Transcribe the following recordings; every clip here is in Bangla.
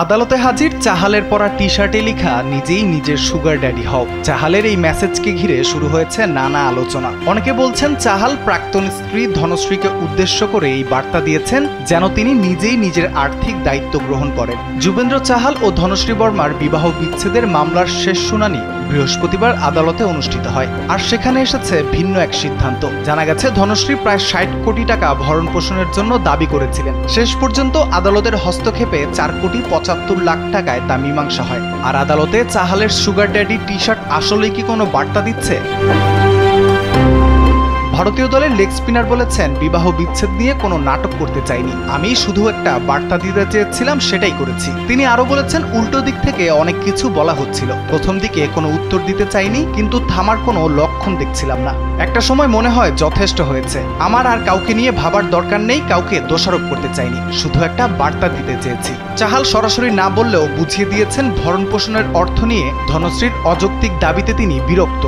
আদালতে হাজির চাহালের পরা টি শার্টে লেখা নিজেই নিজের সুগার ড্যাডি হও। চাহালের এই মেসেজকে ঘিরে শুরু হয়েছে নানা আলোচনা। অনেকে বলছেন চাহাল প্রাক্তন স্ত্রী ধনশ্রীকে উদ্দেশ্য করে এই বার্তা দিয়েছেন যেন তিনি নিজেই নিজের আর্থিক দায়িত্ব গ্রহণ করেন। যুবেন্দ্র চাহাল ও ধনশ্রী বর্মার বিবাহ বিচ্ছেদের মামলার শেষ শুনানি বৃহস্পতিবার আদালতে অনুষ্ঠিত হয়। আর সেখানে এসেছে ভিন্ন এক সিদ্ধান্ত। জানা গেছে ধনশ্রী প্রায় ৬০ কোটি টাকা ভরণ পোষণের জন্য দাবি করেছিলেন। শেষ পর্যন্ত আদালতের হস্তক্ষেপে ৪ কোটি ৭৫ লাখ টাকায় তা মীমাংসা হয়। আর আদালতে চাহালের সুগার ড্যাডি টি শার্ট আসলেই কি কোনো বার্তা দিচ্ছে? ভারতীয় দলের লেগ স্পিনার বলেছেন, বিবাহ বিচ্ছেদ নিয়ে কোনো নাটক করতে চাইনি, আমি শুধু একটা বার্তা দিতে চেয়েছিলাম, সেটাই করেছি। তিনি আরো বলেছেন, উল্টো দিক থেকে অনেক কিছু বলা হচ্ছিল, প্রথম দিকে কোনো উত্তর দিতে চাইনি, কিন্তু থামার কোনো লক্ষণ দেখছিলাম না। একটা সময় মনে হয় যথেষ্ট হয়েছে, আমার আর কাউকে নিয়ে ভাবার দরকার নেই, কাউকে দোষারোপ করতে চাইনি, শুধু একটা বার্তা দিতে চেয়েছি। চাহাল সরাসরি না বললেও বুঝিয়ে দিয়েছেন ভরণ পোষণের অর্থ নিয়ে ধনশ্রীর অযৌক্তিক দাবিতে তিনি বিরক্ত।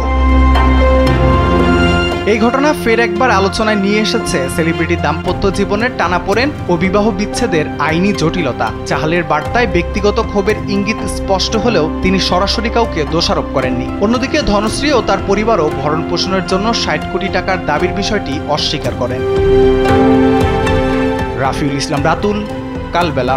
এই ঘটনা ফের একবার আলোচনায় নিয়ে এসেছে সেলিব্রিটি দাম্পত্য জীবনের টানাপোড়েন ও বিবাহ বিচ্ছেদের আইনি জটিলতা। চাহালের বার্তায় ব্যক্তিগত ক্ষোভের ইঙ্গিত স্পষ্ট হলেও তিনি সরাসরি কাউকে দোষারোপ করেননি। অন্যদিকে ধনশ্রী ও তার পরিবারও ভরণ পোষণের জন্য ৬০ কোটি টাকার দাবির বিষয়টি অস্বীকার করেন। রাফিউল ইসলাম রাতুল, কালবেলা।